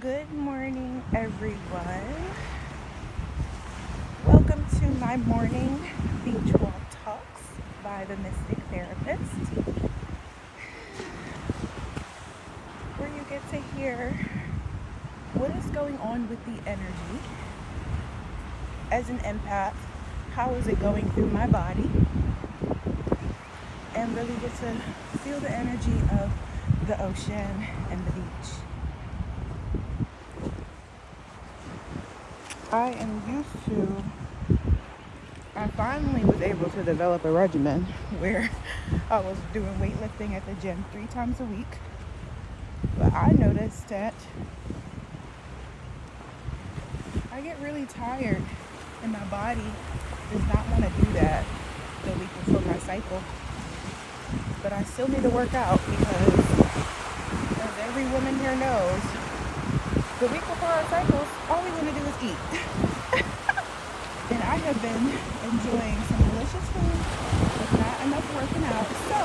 Good morning, everyone. Welcome to my morning beach walk talks by the Mystic Therapist, where you get to hear what is going on with the energy as an empath, how is it going through my body, and really get to feel the energy of the ocean and the beach. I finally was able to develop a regimen where I was doing weightlifting at the gym 3 times a week. But I noticed that I get really tired and my body does not want to do that the week before my cycle. But I still need to work out because, as every woman here knows, the week before our cycles, all we want to do is eat. And I have been enjoying some delicious food with not enough working out. So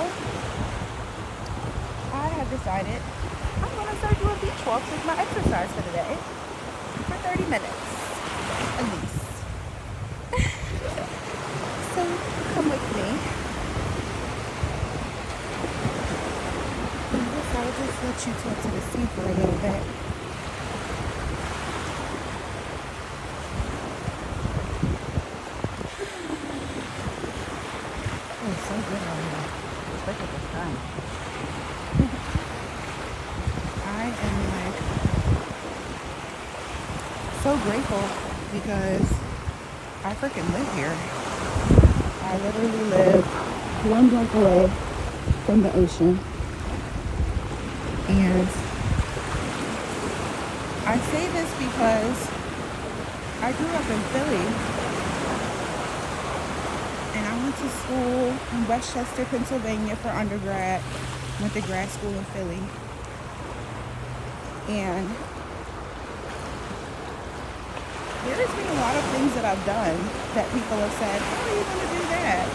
I have decided I'm going to start doing beach walks as my exercise for the day for 30 minutes at least. So come with me. I guess I'll just let you talk to the sea for a little bit. So good out here. Look at the sun. I am so grateful because I freaking live here. I literally live one block away from the ocean. And I say this because I grew up in Philly. And I went to school in Westchester, Pennsylvania for undergrad. Went to grad school in Philly. And there's been a lot of things that I've done that people have said, how are you going to do that?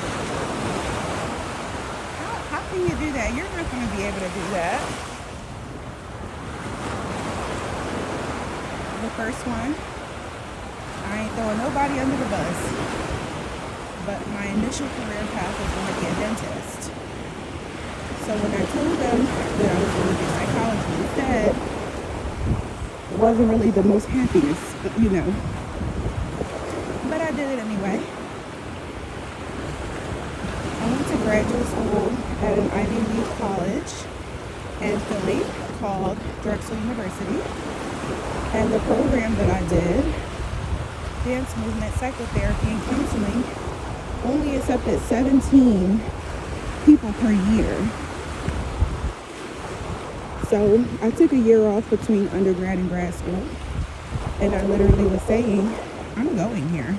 How can you do that? You're not going to be able to do that. The first one, I ain't throwing nobody under the bus. But my initial career path was going to be a dentist. So when I told them that I was going to do psychology instead, it wasn't really the most happiness, But I did it anyway. I went to graduate school at an Ivy League college in Philly called Drexel University. And the program that I did, dance movement, psychotherapy, and counseling, only accepted 17 people per year. So I took a year off between undergrad and grad school, and I literally was saying, I'm going here.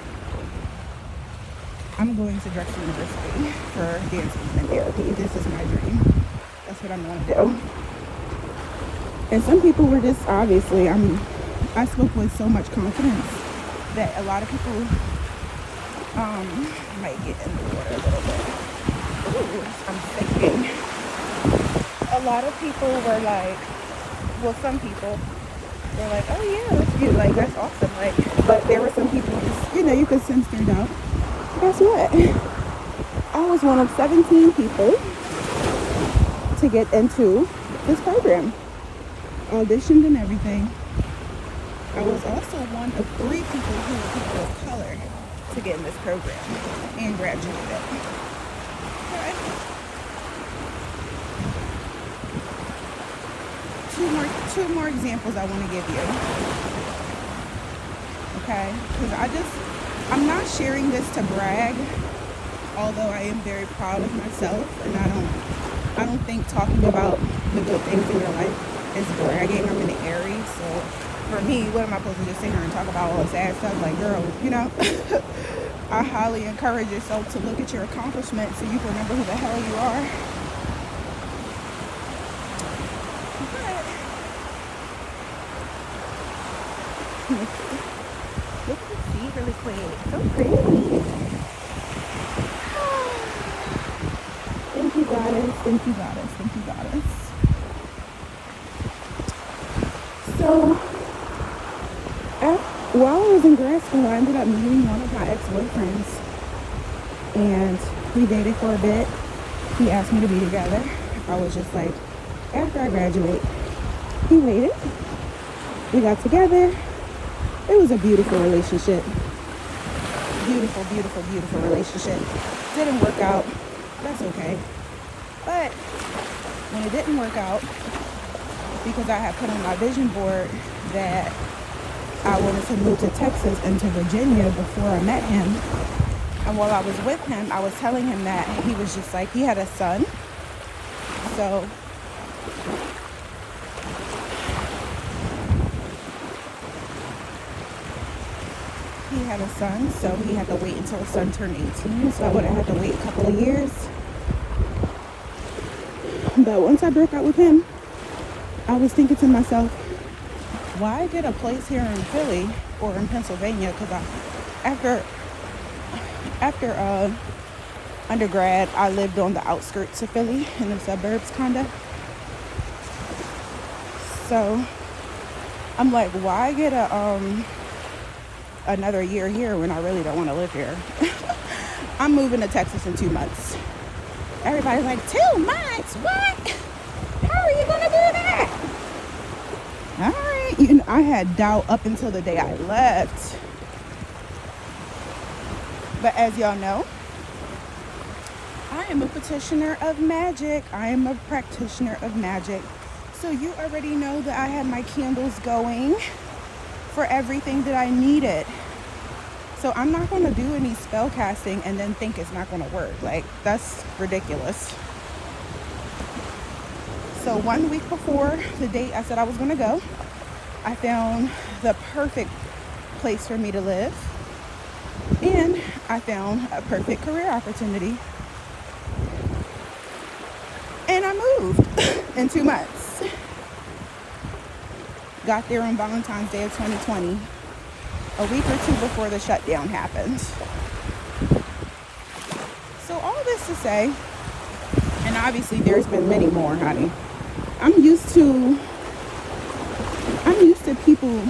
I'm going to Drexel University for dance movement therapy. This is my dream. That's what I'm going to do. And some people were just, obviously, I spoke with so much confidence that a lot of people might get in the water a little bit. Ooh, I'm thinking. A lot of people were like, well, some people were like, oh yeah, that's good, like that's awesome. Like, but there were some people just, you could sense their doubt. Guess what? I was one of 17 people to get into this program. Auditioned and everything. I was also one of 3 people who were people of color to get in this program and graduated. Okay. Two more examples I want to give you. Okay? Because I'm not sharing this to brag, although I am very proud of myself, and I don't think talking about the good things in your life is bragging. I'm in the Aries, so for me, what am I supposed to just sit here and talk about all the sad stuff? Like, girl, I highly encourage yourself to look at your accomplishments so you can remember who the hell you are. Look at the sea really quick. So pretty. Thank you, goddess. Thank you, goddess. Thank you, goddess. So while I was in grad school, I ended up meeting one of my ex-boyfriends, and we dated for a bit. He asked me to be together. I was just like, after I graduate. He waited. We got together. It was a beautiful relationship. Beautiful, beautiful, beautiful relationship. Didn't work out. That's okay. But when it didn't work out, because I had put on my vision board that I wanted to move to Texas and to Virginia before I met him. And while I was with him, I was telling him that he was just like, he had a son. So he had a son, so he had to wait until his son turned 18. So I would have had to wait a couple of years. But once I broke out with him, I was thinking to myself, why get a place here in Philly or in Pennsylvania? Because after undergrad, I lived on the outskirts of Philly, in the suburbs, kind of. So I'm like, why get another year here when I really don't want to live here? I'm moving to Texas in 2 months. Everybody's like, 2 months? What? How are you gonna do that? All right. You know, I had doubt up until the day I left. But as y'all know, I am a petitioner of magic. I am a practitioner of magic. So you already know that I had my candles going for everything that I needed. So I'm not going to do any spell casting and then think it's not going to work. Like, that's ridiculous. So 1 week before the date I said I was going to go, I found the perfect place for me to live. And I found a perfect career opportunity. And I moved in 2 months. Got there on Valentine's Day of 2020, a week or two before the shutdown happened. So all this to say, and obviously there's been many more, honey. I'm used to people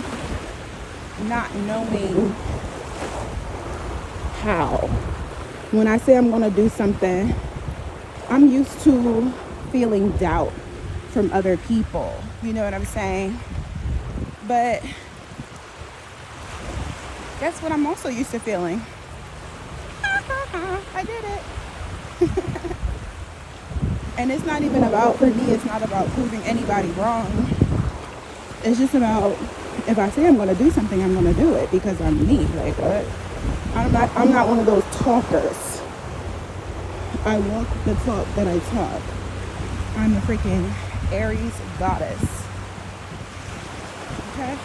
not knowing how. When I say I'm going to do something, I'm used to feeling doubt from other people. You know what I'm saying? But guess what I'm also used to feeling? I did it. And it's not even about, for me, it's not about proving anybody wrong. It's just about, if I say I'm going to do something, I'm going to do it because I'm me. Like, what? I'm not one of those talkers. I walk the talk that I talk. I'm a freaking Aries goddess. Okay?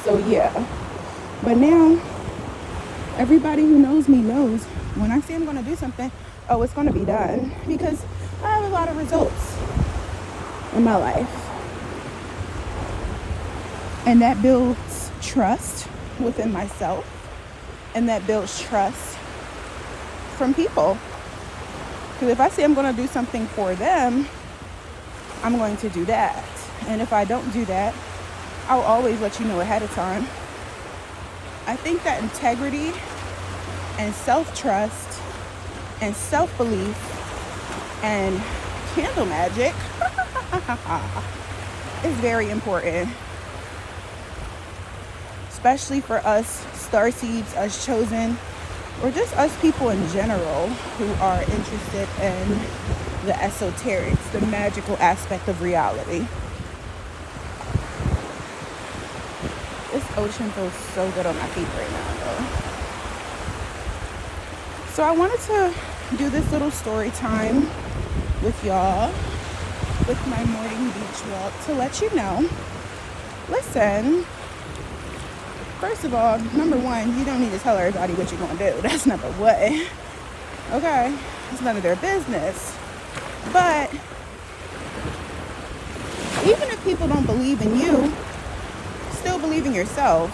So yeah. But now, everybody who knows me knows when I say I'm going to do something, oh, it's going to be done. Because I have a lot of results in my life. And that builds trust within myself. And that builds trust from people. Because if I say I'm going to do something for them, I'm going to do that. And if I don't do that, I'll always let you know ahead of time. I think that integrity and self-trust and self-belief and candle magic is very important. Especially for us starseeds, us chosen, or just us people in general who are interested in the esoterics, the magical aspect of reality. This ocean feels so good on my feet right now, though. So I wanted to do this little story time with y'all, with my morning beach walk, to let you know, listen, first of all, number one, you don't need to tell everybody what you're going to do. That's number one. Okay? It's none of their business. But even if people don't believe in you, still believe in yourself.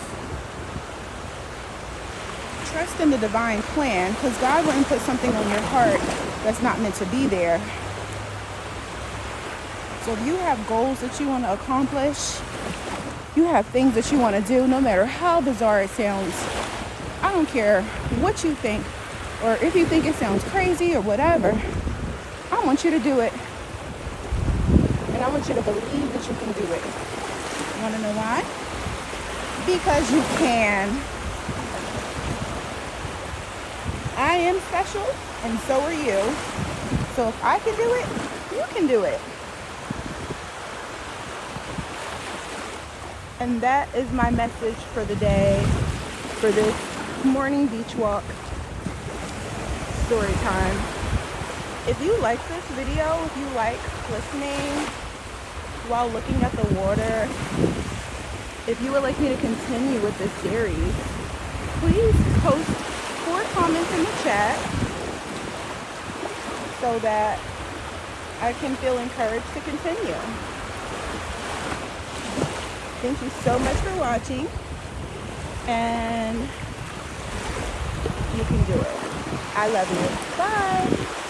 Trust in the divine plan, because God wouldn't put something on your heart that's not meant to be there. So if you have goals that you want to accomplish, You have things that you want to do, no matter how bizarre it sounds. I don't care what you think, or if you think it sounds crazy or whatever. I want you to do it. And I want you to believe that you can do it. You want to know why? Because you can. I am special, and so are you. So if I can do it, you can do it. And that is my message for the day, for this morning beach walk story time. If you like this video, if you like listening while looking at the water, if you would like me to continue with this series, please post 4 comments in the chat so that I can feel encouraged to continue. Thank you so much for watching, and you can do it. I love you. Bye.